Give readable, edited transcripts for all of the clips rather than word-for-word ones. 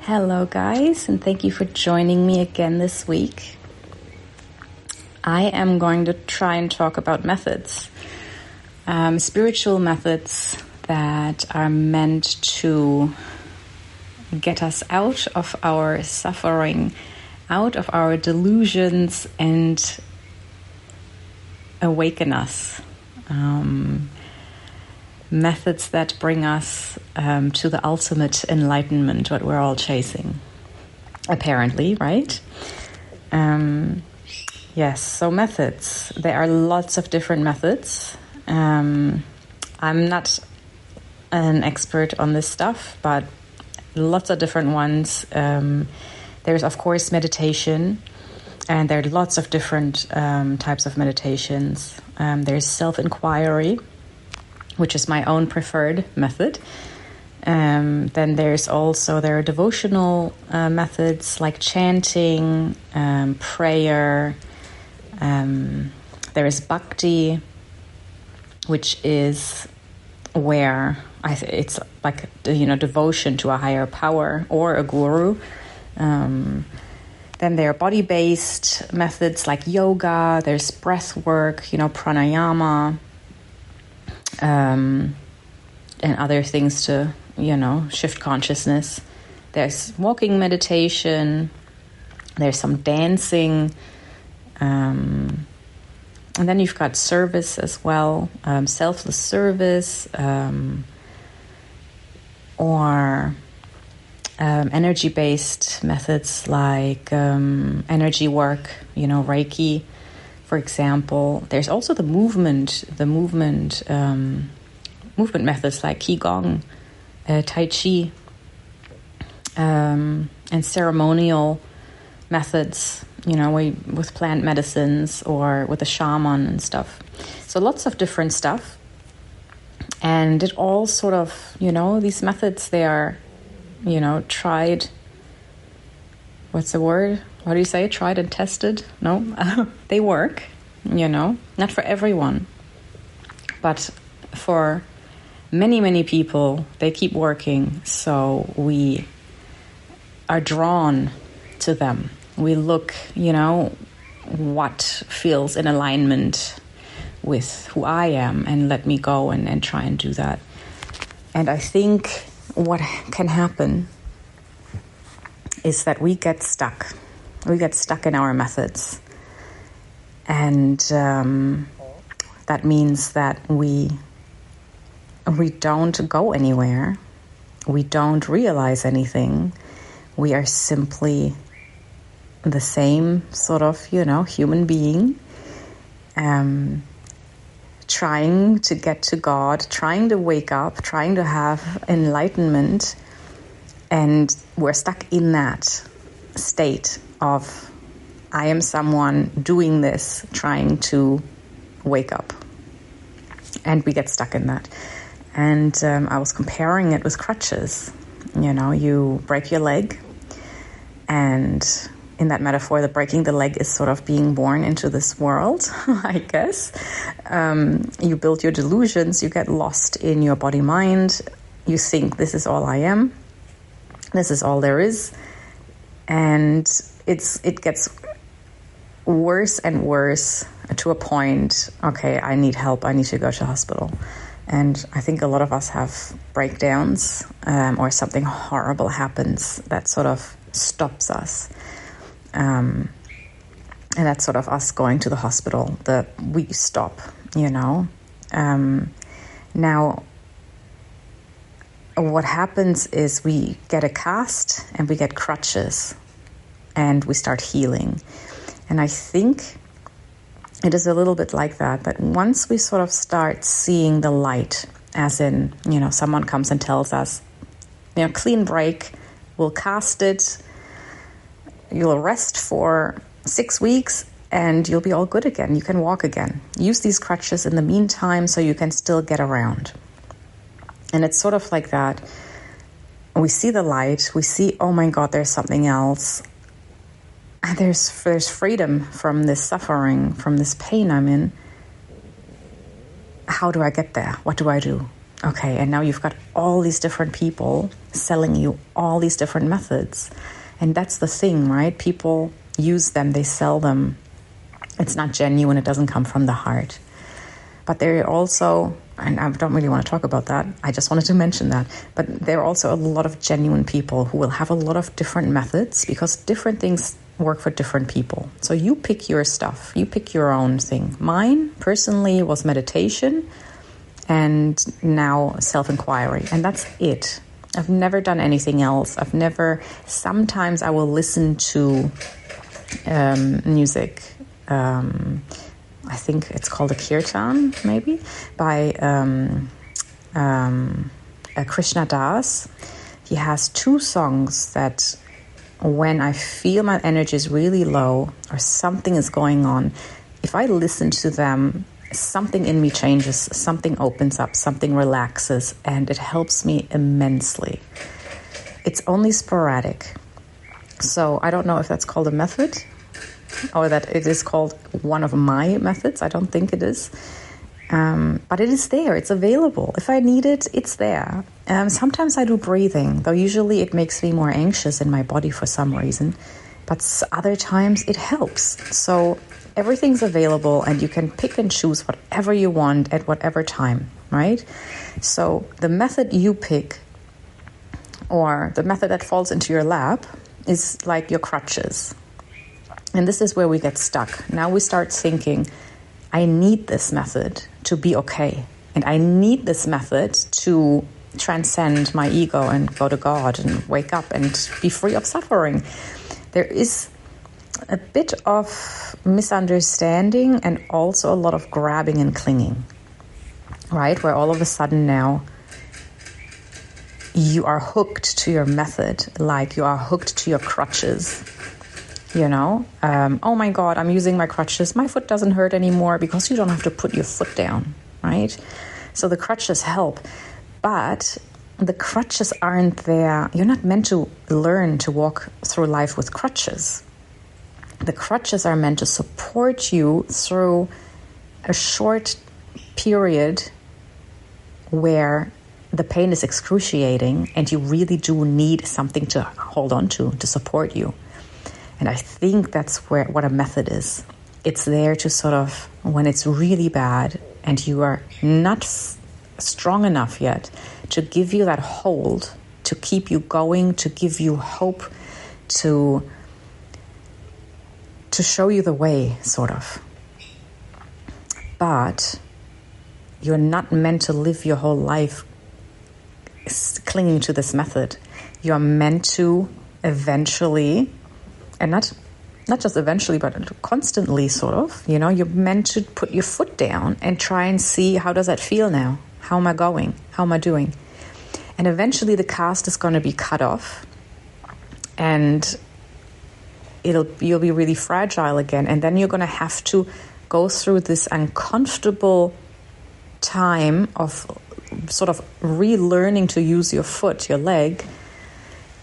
Hello guys, and thank you for joining me again this week. I am going to try and talk about methods, spiritual methods that are meant to get us out of our suffering, out of our delusions, and awaken us. Methods that bring us to the ultimate enlightenment, what we're all chasing, apparently, right? Yes, so methods. There are lots of different methods. I'm not an expert on this stuff, but lots of different ones. There's, of course, meditation, and there are lots of different types of meditations. There's self-inquiry, which is my own preferred method. Then there are devotional methods like chanting, prayer. There is bhakti, which is where it's like, devotion to a higher power or a guru. Then there are body-based methods like yoga. There's breath work, pranayama. And other things to, shift consciousness. There's walking meditation, there's some dancing, and then you've got service as well, selfless service, or energy-based methods like energy work, Reiki, for example. There's also the movement methods like Qigong, Tai Chi, and ceremonial methods, with plant medicines or with a shaman and stuff. So lots of different stuff. And it all sort of, these methods, they are, tried. What's the word? What do you say? Tried and tested? No, they work, not for everyone, but for many, many people, they keep working. So we are drawn to them. We look, what feels in alignment with who I am, and let me go and try and do that. And I think what can happen is that we get stuck. We get stuck in our methods. And that means that we don't go anywhere. We don't realize anything. We are simply the same sort of, human being, trying to get to God, trying to wake up, trying to have enlightenment. And we're stuck in that state of, I am someone doing this, trying to wake up. And we get stuck in that. And I was comparing it with crutches. You break your leg, and in that metaphor, the breaking the leg is sort of being born into this world, I guess. You build your delusions, you get lost in your body-mind. You think, this is all I am. This is all there is. And it gets worse and worse to a point, okay, I need help, I need to go to the hospital. And I think a lot of us have breakdowns, or something horrible happens that sort of stops us. And that's sort of us going to the hospital, we stop, Now, what happens is we get a cast and we get crutches and we start healing. And I think it is a little bit like that once we sort of start seeing the light, as in, someone comes and tells us, clean break, we'll cast it, you'll rest for 6 weeks, and you'll be all good again. You can walk again. Use these crutches in the meantime so you can still get around. And it's sort of like that. We see the light. We see, oh my God, there's something else. And there's freedom from this suffering, from this pain I'm in. How do I get there? What do I do? Okay, and now you've got all these different people selling you all these different methods. And that's the thing, right? People use them, they sell them. It's not genuine, it doesn't come from the heart. But there are also, and I don't really want to talk about that, I just wanted to mention that, but there are also a lot of genuine people who will have a lot of different methods because different things work for different people. So you pick your stuff, you pick your own thing. Mine, personally, was meditation and now self-inquiry, and that's it. I've never done anything else. Sometimes I will listen to music. I think it's called a kirtan, maybe, by Krishna Das. He has 2 songs that when I feel my energy is really low or something is going on, if I listen to them, something in me changes, something opens up, something relaxes, and it helps me immensely. It's only sporadic. So I don't know if that's called a method or that it is called one of my methods. I don't think it is. But it is there. It's available. If I need it, it's there. Sometimes I do breathing, though usually it makes me more anxious in my body for some reason. But other times it helps. So everything's available and you can pick and choose whatever you want at whatever time, right? So the method you pick or the method that falls into your lap is like your crutches. And this is where we get stuck. Now we start thinking, I need this method to be okay. And I need this method to transcend my ego and go to God and wake up and be free of suffering. There is a bit of misunderstanding and also a lot of grabbing and clinging, right? Where all of a sudden now you are hooked to your method, like you are hooked to your crutches. You know, oh my God, I'm using my crutches. My foot doesn't hurt anymore because you don't have to put your foot down, right? So the crutches help, but the crutches aren't there. You're not meant to learn to walk through life with crutches. The crutches are meant to support you through a short period where the pain is excruciating and you really do need something to hold on to support you. And I think that's what a method is. It's there to sort of, when it's really bad and you are not strong enough yet, to give you that hold, to keep you going, to give you hope, to show you the way, sort of. But you're not meant to live your whole life clinging to this method. You're meant to eventually, and not just eventually, but constantly, sort of, you know, you're meant to put your foot down and try and see, how does that feel now? How am I going? How am I doing? And eventually the cast is going to be cut off and you'll be really fragile again. And then you're going to have to go through this uncomfortable time of sort of relearning to use your foot, your leg,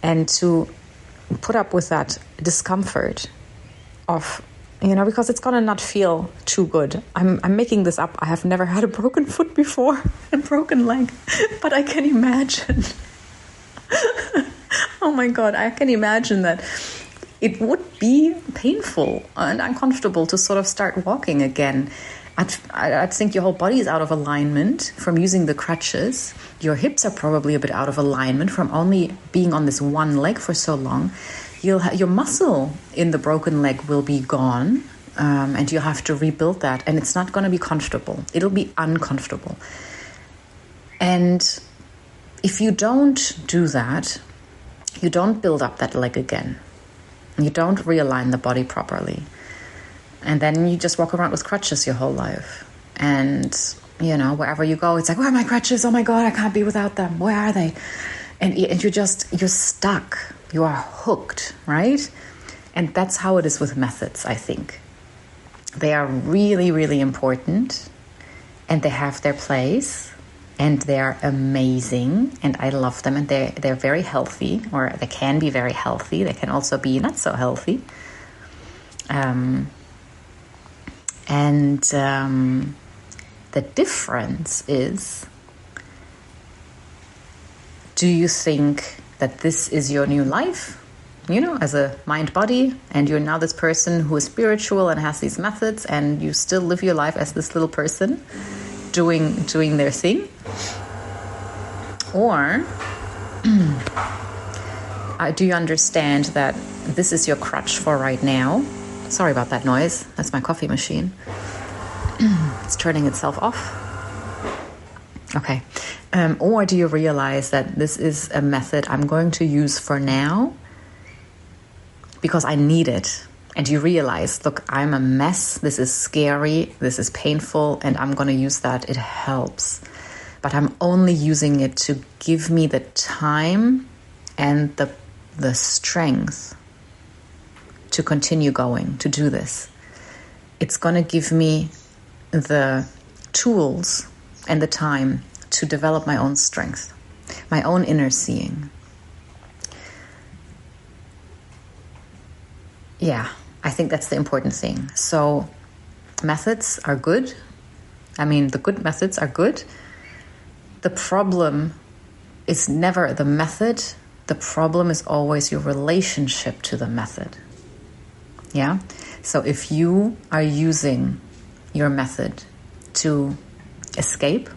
and to put up with that discomfort of, you know, because it's going to not feel too good. I'm making this up. I have never had a broken foot before, a broken leg, but I can imagine. Oh my God, I can imagine that it would be painful and uncomfortable to sort of start walking again. I'd think your whole body is out of alignment from using the crutches. Your hips are probably a bit out of alignment from only being on this one leg for so long. Your muscle in the broken leg will be gone, and you'll have to rebuild that. And it's not going to be comfortable. It'll be uncomfortable. And if you don't do that, you don't build up that leg again. You don't realign the body properly. And then you just walk around with crutches your whole life. And, you know, wherever you go, it's like, where are my crutches? Oh my God, I can't be without them. Where are they? And you're stuck. You are hooked, right? And that's how it is with methods, I think. They are really, really important. And they have their place. And they're amazing. And I love them. And they're very healthy. Or they can be very healthy. They can also be not so healthy. And the difference is Do you think that this is your new life? As a mind body, and you're now this person who is spiritual and has these methods, and you still live your life as this little person doing their thing? Or do you understand that this is your crutch for right now? Sorry about that noise. That's my coffee machine. It's turning itself off. Okay. Or do you realize that this is a method I'm going to use for now because I need it? And you realize, look, I'm a mess. This is scary. This is painful. And I'm going to use that. It helps. But I'm only using it to give me the time and the strength to continue going, to do this. It's going to give me the tools and the time to develop my own strength, my own inner seeing. Yeah, I think that's the important thing. So methods are good. I mean, the good methods are good. The problem is never the method. The problem is always your relationship to the method. Yeah? So if you are using your method to escape,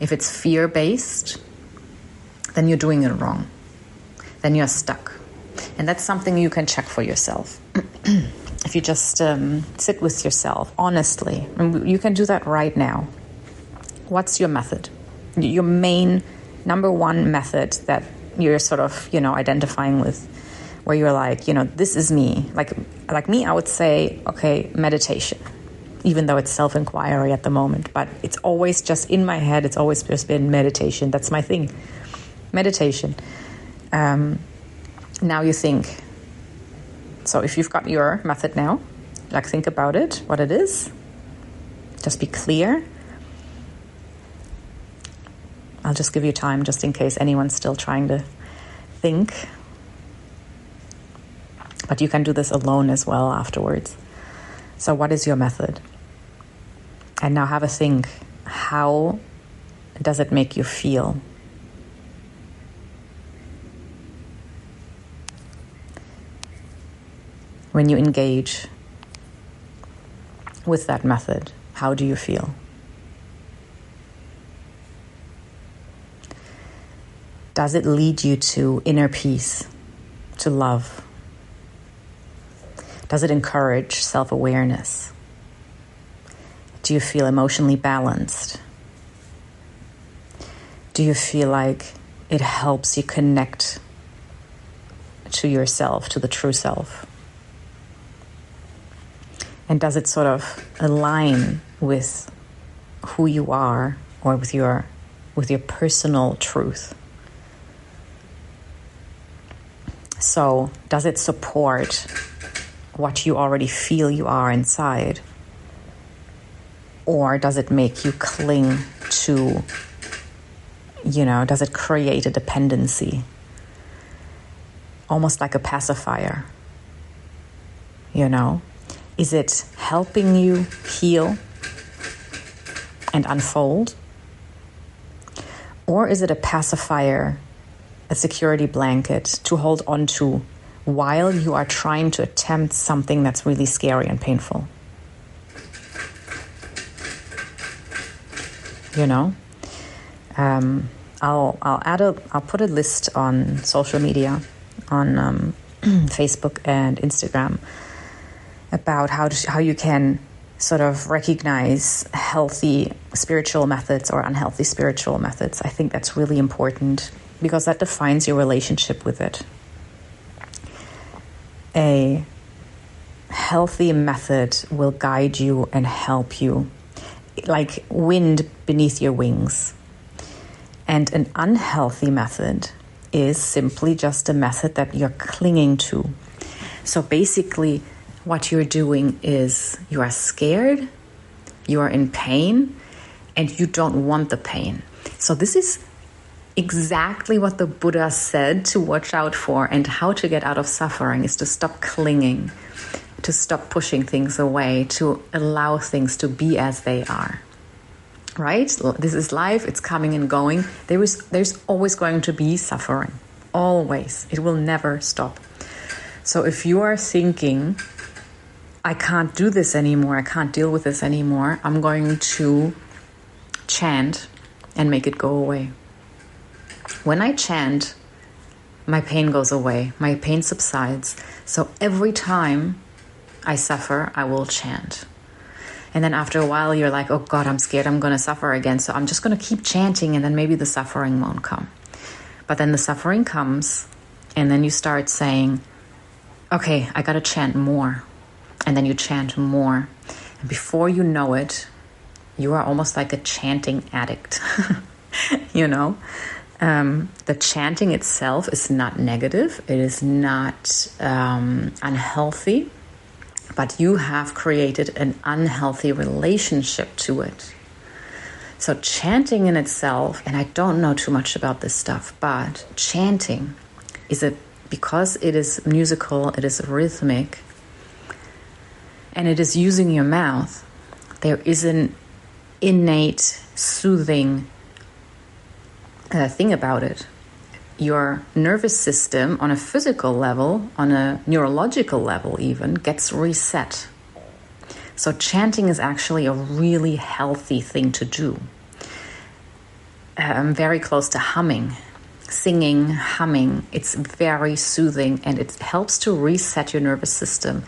if it's fear-based, then you're doing it wrong. Then you're stuck. And that's something you can check for yourself. If you just sit with yourself, honestly, and you can do that right now. What's your method? Your main number one method that you're sort of, identifying with, where you're like, this is me. Like me, I would say, okay, meditation, even though it's self-inquiry at the moment, but it's always just in my head. It's always just been meditation. That's my thing. Meditation. Now you think. So if you've got your method now, think about it, what it is. Just be clear. I'll just give you time just in case anyone's still trying to think. But you can do this alone as well afterwards. So what is your method? And now have a think. How does it make you feel? When you engage with that method, how do you feel? Does it lead you to inner peace, to love? Does it encourage self-awareness? Do you feel emotionally balanced? Do you feel like it helps you connect to yourself, to the true self? And does it sort of align with who you are or with your personal truth? So does it support what you already feel you are inside? Or does it make you cling to, does it create a dependency? Almost like a pacifier, Is it helping you heal and unfold? Or is it a pacifier, a security blanket to hold on to while you are trying to attempt something that's really scary and painful? I'll put a list on social media, on Facebook and Instagram, about how you can sort of recognize healthy spiritual methods or unhealthy spiritual methods. I think that's really important because that defines your relationship with it. A healthy method will guide you and help you, like wind beneath your wings. And an unhealthy method is simply just a method that you're clinging to. So basically, what you're doing is you are scared, you are in pain, and you don't want the pain. So this is exactly what the Buddha said to watch out for, and how to get out of suffering is to stop clinging, to stop pushing things away, to allow things to be as they are. right? This is life. It's coming and going. There's always going to be suffering. Always. It will never stop. So if you are thinking, I can't do this anymore, I can't deal with this anymore, I'm going to chant and make it go away. When I chant, my pain goes away. My pain subsides. So every time I suffer, I will chant. And then after a while, you're like, oh God, I'm scared I'm going to suffer again. So I'm just going to keep chanting, and then maybe the suffering won't come. But then the suffering comes, and then you start saying, okay, I got to chant more. And then you chant more. And before you know it, you are almost like a chanting addict. You know? The chanting itself is not negative. It is not unhealthy. But you have created an unhealthy relationship to it. So chanting in itself, and I don't know too much about this stuff, but chanting is because it is musical, it is rhythmic, and it is using your mouth, there is an innate soothing thing about it. Your nervous system on a physical level, on a neurological level even, gets reset. So chanting is actually a really healthy thing to do. Very close to humming, singing, humming. It's very soothing, and it helps to reset your nervous system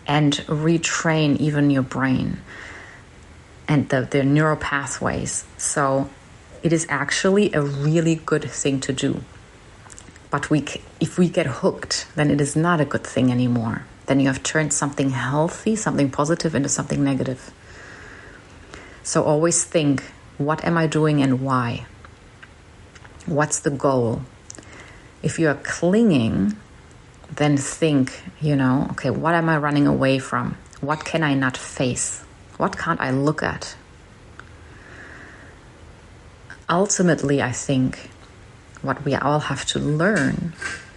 and retrain even your brain and the neural pathways. So it is actually a really good thing to do. But if we get hooked, then it is not a good thing anymore. Then you have turned something healthy, something positive, into something negative. So always think, what am I doing and why? What's the goal? If you are clinging, then think, okay, what am I running away from? What can I not face? What can't I look at? Ultimately, I think what we all have to learn,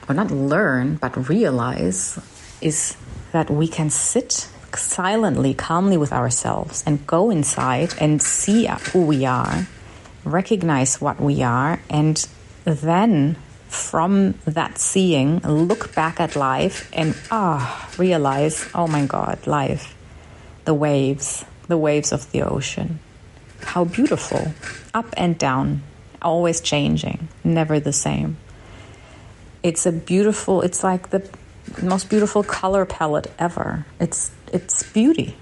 or not learn, but realize, is that we can sit silently, calmly with ourselves and go inside and see who we are, recognize what we are, and then from that seeing, look back at life and realize, oh my God, life, the waves of the ocean. How beautiful, up and down, always changing, never the same. It's like the most beautiful color palette ever. It's beauty,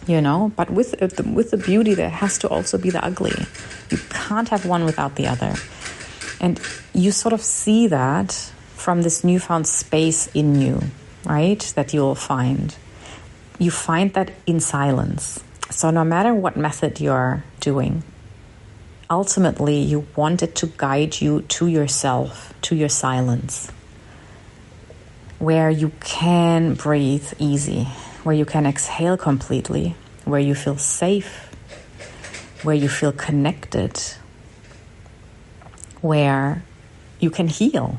but with the beauty there has to also be the ugly. You can't have one without the other. And you sort of see that from this newfound space in you, right? That you'll find. You find that in silence. So no matter what method you're doing, ultimately you want it to guide you to yourself, to your silence, where you can breathe easy, where you can exhale completely, where you feel safe, where you feel connected, where you can heal,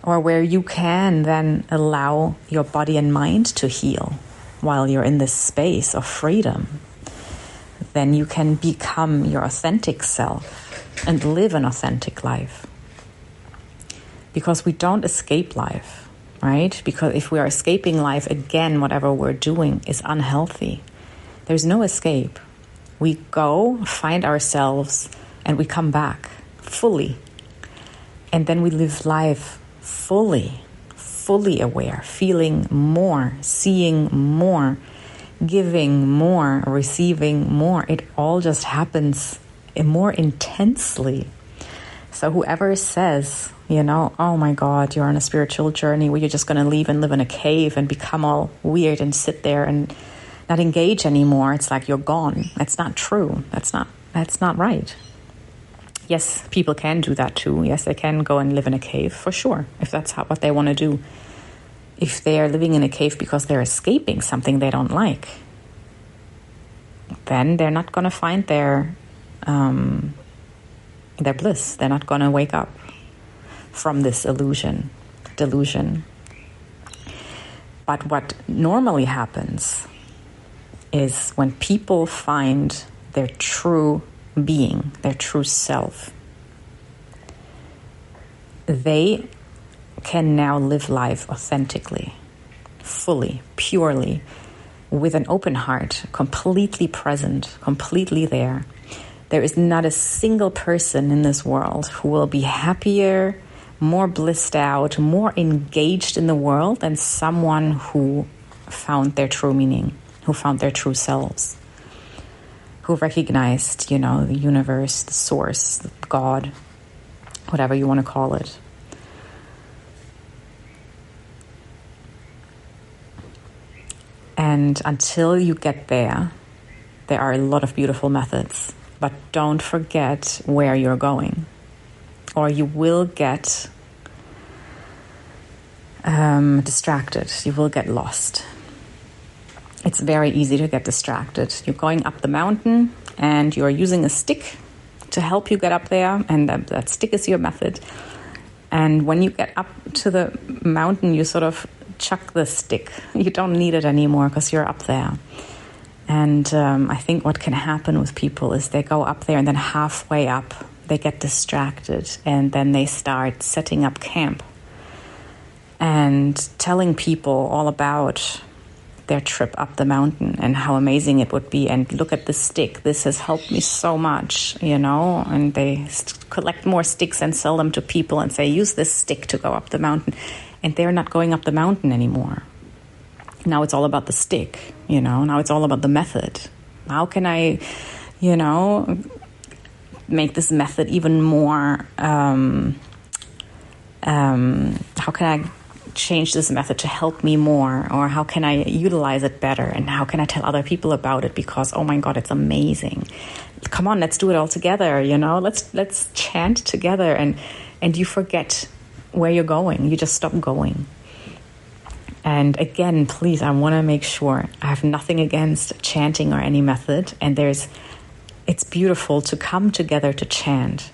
or where you can then allow your body and mind to heal while you're in this space of freedom. Then you can become your authentic self and live an authentic life. Because we don't escape life, right? Because if we are escaping life, again, whatever we're doing is unhealthy. There's no escape. We go, find ourselves, and we come back fully. And then we live life fully aware, feeling more, seeing more, giving more, receiving more. It all just happens more intensely. So whoever says, oh my God, you're on a spiritual journey where you're just going to leave and live in a cave and become all weird and sit there and not engage anymore, it's like you're gone. That's not true. That's not right. Yes, people can do that too. Yes, they can go and live in a cave for sure, if that's what they want to do. If they are living in a cave because they're escaping something they don't like, then they're not going to find their bliss. They're not going to wake up from this delusion. But what normally happens is when people find their true being, their true self, they can now live life authentically, fully, purely, with an open heart, completely present, completely there. There is not a single person in this world who will be happier, more blissed out, more engaged in the world than someone who found their true meaning, who found their true selves, who recognized, the universe, the source, God, whatever you want to call it. And until you get there, there are a lot of beautiful methods. But don't forget where you're going, or you will get distracted. You will get lost. It's very easy to get distracted. You're going up the mountain and you're using a stick to help you get up there, and that stick is your method. And when you get up to the mountain, you sort of chuck the stick. You don't need it anymore because you're up there. And I think what can happen with people is they go up there and then halfway up, they get distracted, and then they start setting up camp and telling people all about their trip up the mountain and how amazing it would be. And look at this stick. This has helped me so much, and they collect more sticks and sell them to people and say, use this stick to go up the mountain. And they're not going up the mountain anymore. Now it's all about the stick, now it's all about the method. How can I, make this method even more, how can I change this method to help me more? Or how can I utilize it better? And how can I tell other people about it? Because, oh my God, it's amazing. Come on, let's do it all together, let's chant together. And you forget where you're going. You just stop going. And again, please, I want to make sure I have nothing against chanting or any method. And it's beautiful to come together to chant.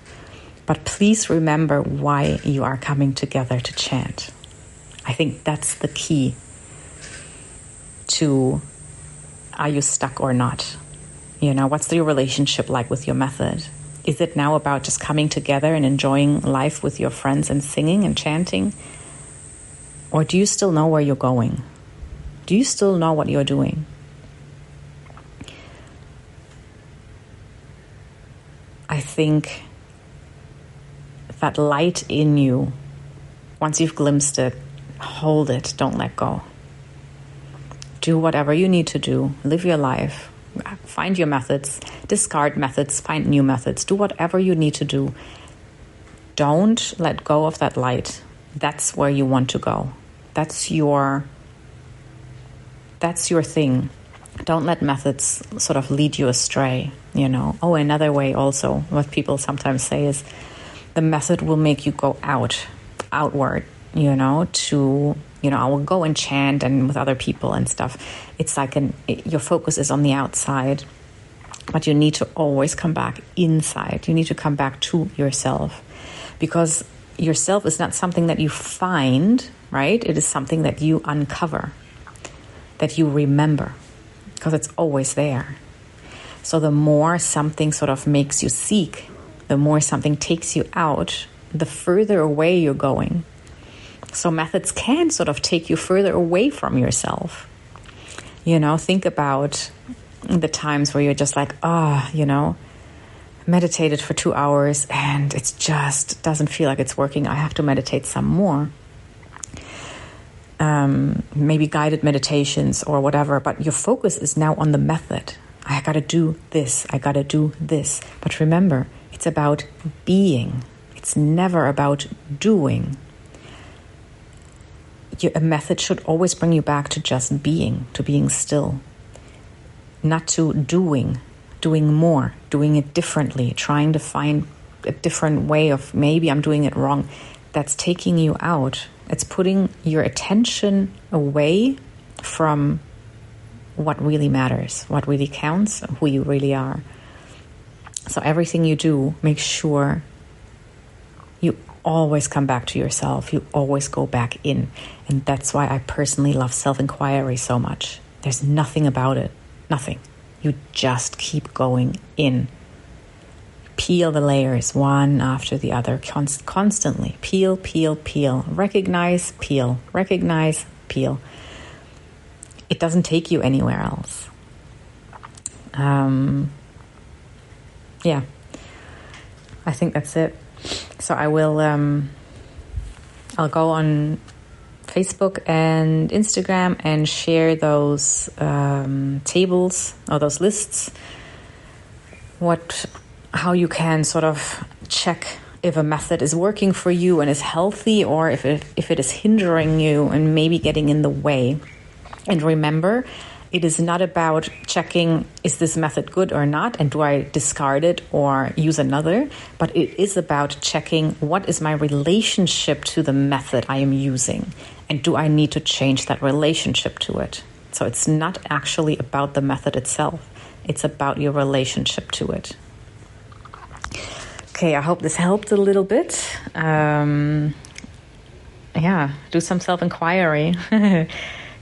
But please remember why you are coming together to chant. I think that's the key to, are you stuck or not? What's your relationship like with your method? Is it now about just coming together and enjoying life with your friends and singing and chanting? Or do you still know where you're going? Do you still know what you're doing? I think that light in you, once you've glimpsed it, hold it, don't let go. Do whatever you need to do. Live your life. Find your methods. Discard methods. Find new methods. Do whatever you need to do. Don't let go of that light. That's where you want to go. That's your thing. Don't let methods sort of lead you astray, Oh, another way also, what people sometimes say is the method will make you go outward, to, I will go and chant and with other people and stuff. It's like your focus is on the outside, but you need to always come back inside. You need to come back to yourself, because yourself is not something that you find, right? It is something that you uncover, that you remember, because it's always there. So the more something sort of makes you seek, the more something takes you out, the further away you're going. So methods can sort of take you further away from yourself. Think about the times where you're just like, meditated for 2 hours and it just doesn't feel like it's working. I have to meditate some more. Maybe guided meditations or whatever, but your focus is now on the method. I got to do this. I got to do this. But remember, it's about being. It's never about doing. A method should always bring you back to just being, to being still, not to doing more, doing it differently, trying to find a different way of maybe I'm doing it wrong. That's taking you out. It's putting your attention away from what really matters, what really counts, who you really are. So everything you do, make sure you always come back to yourself. You always go back in. And that's why I personally love self-inquiry so much. There's nothing about it. Nothing. You just keep going in. Peel the layers one after the other constantly. Peel, peel, peel. Recognize, peel. Recognize, peel. It doesn't take you anywhere else. Yeah, I think that's it. So I will, I'll go on Facebook and Instagram and share those tables or those lists. How you can sort of check if a method is working for you and is healthy, or if it is hindering you and maybe getting in the way. And remember, it is not about checking, is this method good or not, and do I discard it or use another? But it is about checking, what is my relationship to the method I am using? And do I need to change that relationship to it? So it's not actually about the method itself. It's about your relationship to it. Okay, I hope this helped a little bit. Do some self-inquiry.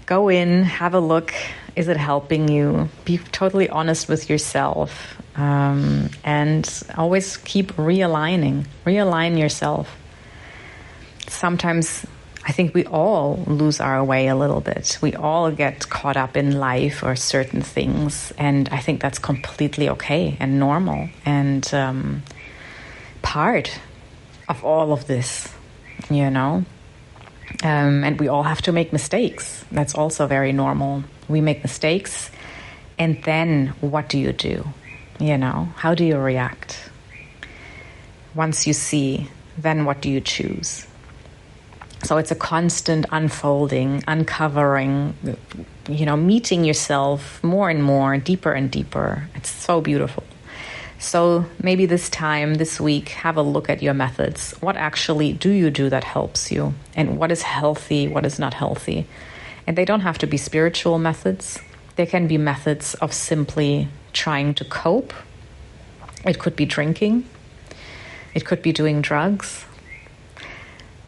Go in, have a look. Is it helping you? Be totally honest with yourself. And always keep realigning. Realign yourself. Sometimes I think we all lose our way a little bit. We all get caught up in life or certain things. And I think that's completely okay and normal. And part of all of this, and we all have to make mistakes. That's also very normal. We make mistakes, and then what do you do? How do you react? Once you see, then what do you choose? So it's a constant unfolding, uncovering, meeting yourself more and more, deeper and deeper. It's so beautiful. So maybe this week, have a look at your methods. What actually do you do that helps you? And what is healthy, what is not healthy? And they don't have to be spiritual methods. They can be methods of simply trying to cope. It could be drinking. It could be doing drugs.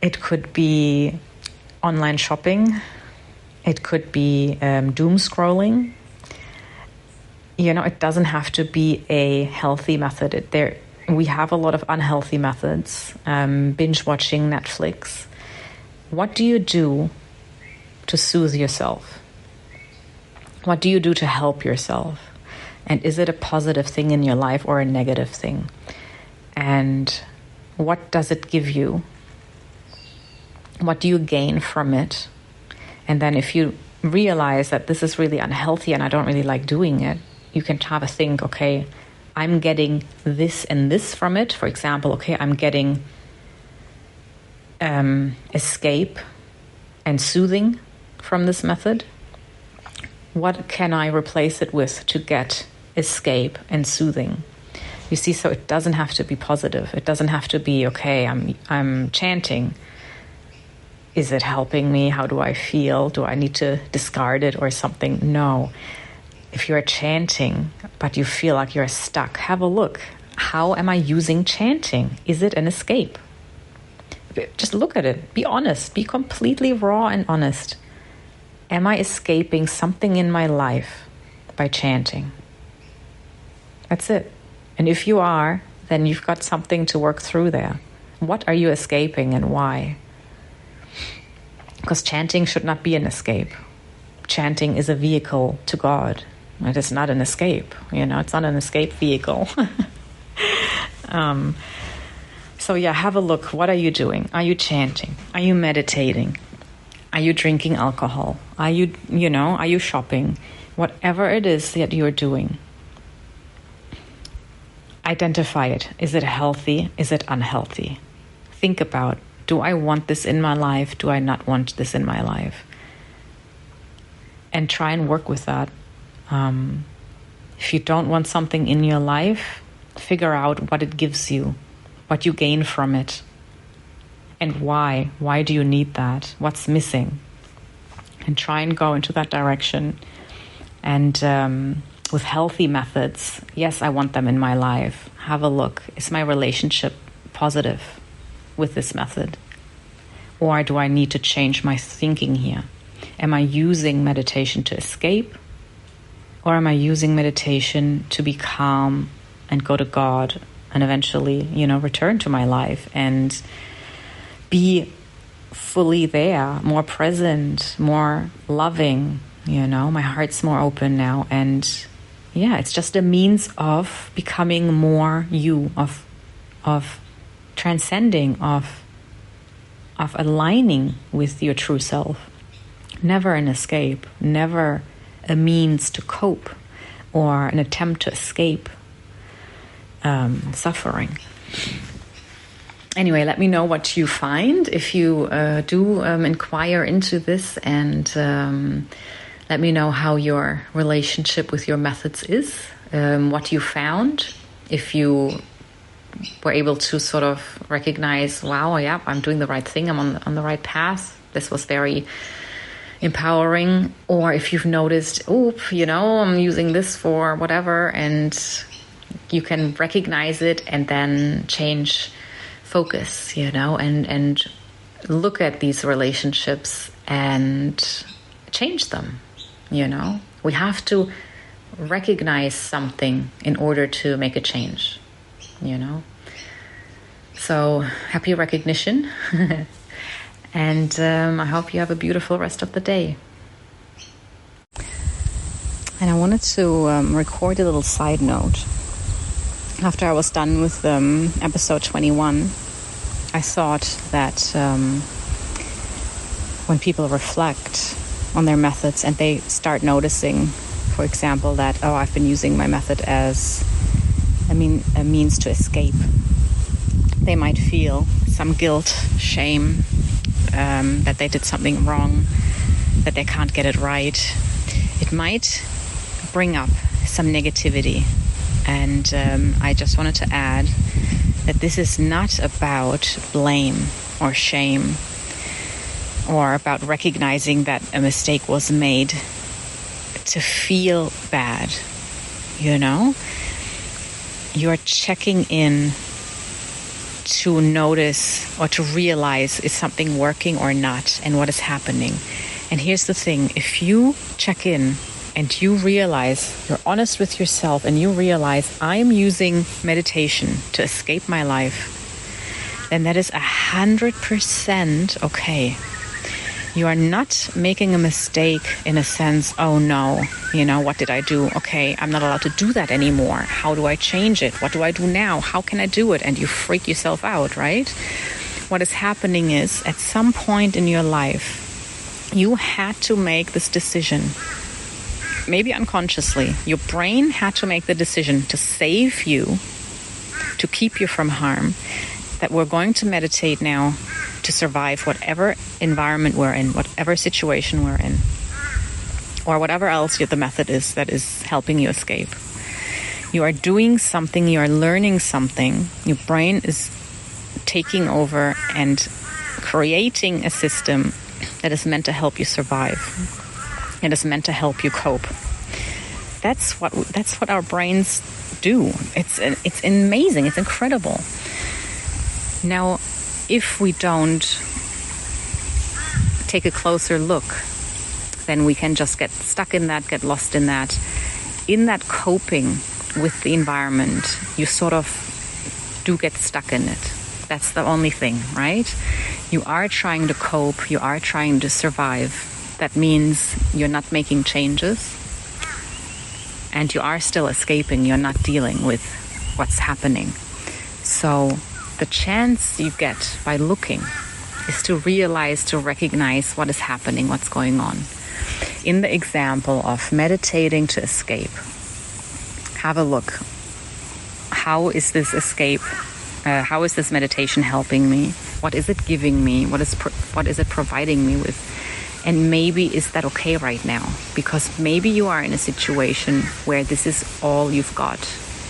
It could be online shopping. It could be doom scrolling. It doesn't have to be a healthy method. We have a lot of unhealthy methods. Binge watching Netflix. What do you do to soothe yourself? What do you do to help yourself? And is it a positive thing in your life or a negative thing? And what does it give you? What do you gain from it? And then if you realize that this is really unhealthy and I don't really like doing it, you can have a think, okay, I'm getting this and this from it. For example, okay, I'm getting escape and soothing from this method. What can I replace it with to get escape and soothing? You see, so it doesn't have to be positive. It doesn't have to be, okay, I'm chanting. Is it helping me? How do I feel? Do I need to discard it or something? No. If you're chanting, but you feel like you're stuck, have a look. How am I using chanting? Is it an escape? Just look at it. Be honest. Be completely raw and honest. Am I escaping something in my life by chanting? That's it. And if you are, then you've got something to work through there. What are you escaping and why? Because chanting should not be an escape. Chanting is a vehicle to God. It is not an escape. It's not an escape vehicle. So have a look. What are you doing? Are you chanting? Are you meditating? Are you drinking alcohol? Are you shopping? Whatever it is that you're doing, identify it. Is it healthy? Is it unhealthy? Think about, do I want this in my life? Do I not want this in my life? And try and work with that. If you don't want something in your life, figure out what it gives you, what you gain from it, and why. Why do you need that? What's missing? And try and go into that direction. And with healthy methods, yes, I want them in my life. Have a look. Is my relationship positive with this method? Or do I need to change my thinking here? Am I using meditation to escape? Or am I using meditation to be calm and go to God and eventually, return to my life and be fully there, more present, more loving, my heart's more open now. And it's just a means of becoming more you, of transcending, of aligning with your true self. Never an escape, never a means to cope or an attempt to escape suffering. Anyway, let me know what you find if you do inquire into this, and let me know how your relationship with your methods is, what you found, if you were able to sort of recognize, wow, yeah, I'm doing the right thing, I'm on the right path. This was very empowering. Or if you've noticed, I'm using this for whatever, and you can recognize it and then change focus, and look at these relationships and change them. We have to recognize something in order to make a change, So happy recognition. And I hope you have a beautiful rest of the day. And I wanted to record a little side note. After I was done with episode 21, I thought that when people reflect on their methods and they start noticing, for example, that, I've been using my method as a means to escape, they might feel some guilt, shame, that they did something wrong, that they can't get it right. It might bring up some negativity. And I just wanted to add that this is not about blame or shame or about recognizing that a mistake was made to feel bad. You're checking in to notice or to realize, is something working or not, and what is happening. And here's the thing, if you check in and you realize, you're honest with yourself, and you realize, I'm using meditation to escape my life, then that is 100% okay. You are not making a mistake in a sense, oh no, what did I do? Okay, I'm not allowed to do that anymore. How do I change it? What do I do now? How can I do it? And you freak yourself out, right? What is happening is, at some point in your life, you had to make this decision. Maybe unconsciously, your brain had to make the decision to save you, to keep you from harm, that we're going to meditate now to survive whatever environment we're in, whatever situation we're in, or whatever else the method is that is helping you escape. You are doing something, you are learning something, your brain is taking over and creating a system that is meant to help you survive. It is meant to help you cope. That's what our brains do. It's amazing. It's incredible. Now, if we don't take a closer look, then we can just get stuck in that, get lost in that. In that coping with the environment, you sort of do get stuck in it. That's the only thing, right? You are trying to cope. You are trying to survive. That means you're not making changes, and you are still escaping. You're not dealing with what's happening. So the chance you get by looking is to realize, to recognize what is happening, what's going on. In the example of meditating to escape, have a look. How is this escape? How is this meditation helping me? What is it giving me? What is it providing me with? And maybe is that okay right now? Because maybe you are in a situation where this is all you've got,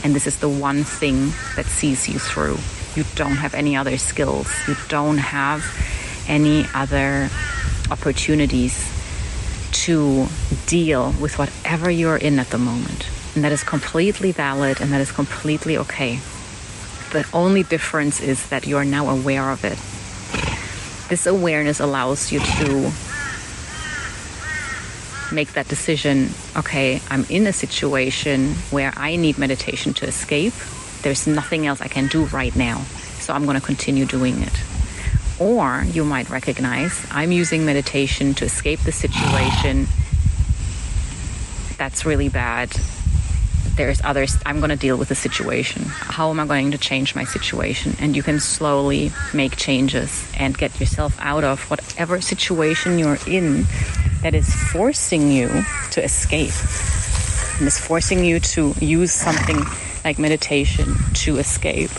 and this is the one thing that sees you through. You don't have any other skills. You don't have any other opportunities to deal with whatever you're in at the moment. And that is completely valid, and that is completely okay. The only difference is that you are now aware of it. This awareness allows you to make that decision, okay, I'm in a situation where I need meditation to escape. There's nothing else I can do right now, so I'm going to continue doing it. Or you might recognize, I'm using meditation to escape the situation. That's really bad. There's others. I'm going to deal with the situation. How am I going to change my situation? And you can slowly make changes and get yourself out of whatever situation you're in that is forcing you to escape and is forcing you to use something like meditation to escape.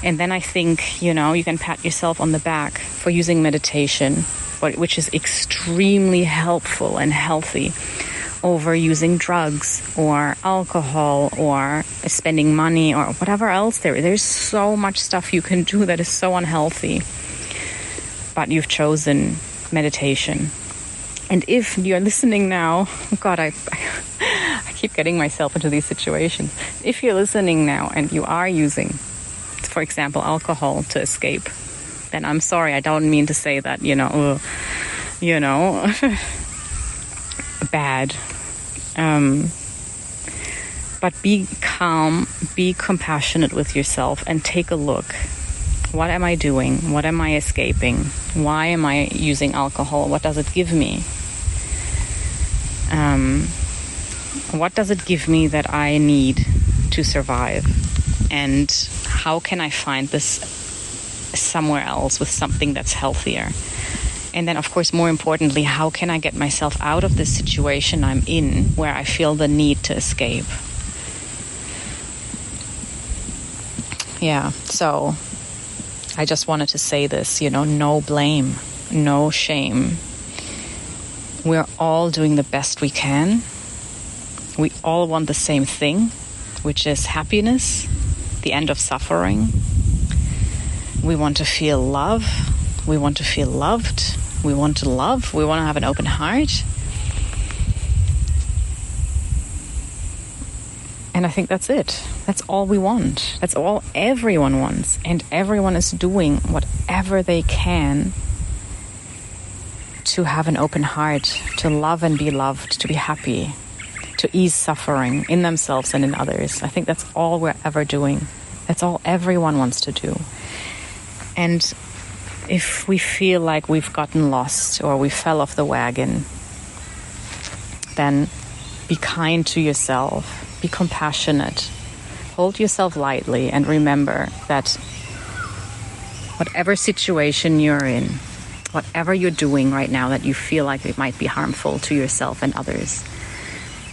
And then I think, you can pat yourself on the back for using meditation, which is extremely helpful and healthy, over using drugs or alcohol or spending money or whatever else there's so much stuff you can do that is so unhealthy, but you've chosen meditation. And if you're listening now, God, I keep getting myself into these situations. If you're listening now and you are using, for example, alcohol to escape, then I'm sorry, I don't mean to say that, bad. But be calm, be compassionate with yourself, and take a look. What am I doing? What am I escaping? Why am I using alcohol? What does it give me? What does it give me that I need to survive? And how can I find this somewhere else with something that's healthier? And then, of course, more importantly, how can I get myself out of this situation I'm in where I feel the need to escape? Yeah, so I just wanted to say this, no blame, no shame. We're all doing the best we can. We all want the same thing, which is happiness, the end of suffering. We want to feel love. We want to feel loved. We want to love. We want to have an open heart. And I think that's it. That's all we want. That's all everyone wants. And everyone is doing whatever they can to have an open heart, to love and be loved, to be happy, to ease suffering in themselves and in others. I think that's all we're ever doing. That's all everyone wants to do. And if we feel like we've gotten lost or we fell off the wagon, then be kind to yourself, be compassionate, hold yourself lightly, and remember that whatever situation you're in, whatever you're doing right now that you feel like it might be harmful to yourself and others,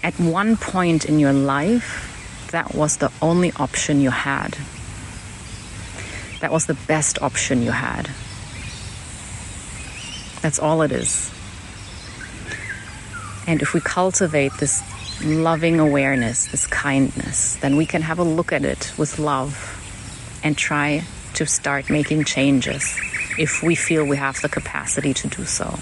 at one point in your life, that was the only option you had. That was the best option you had. That's all it is. And if we cultivate this loving awareness, this kindness, then we can have a look at it with love and try to start making changes if we feel we have the capacity to do so.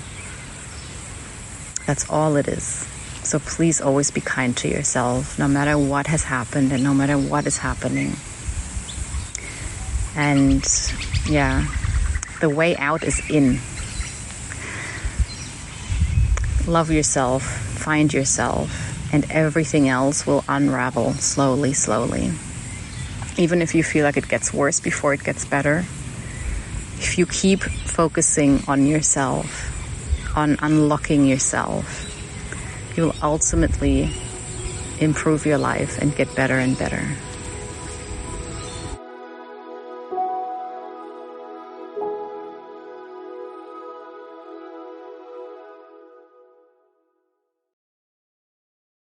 That's all it is. So please always be kind to yourself, no matter what has happened and no matter what is happening. And the way out is in. Love yourself, find yourself, and everything else will unravel slowly, slowly. Even if you feel like it gets worse before it gets better, if you keep focusing on yourself, on unlocking yourself, you'll ultimately improve your life and get better and better.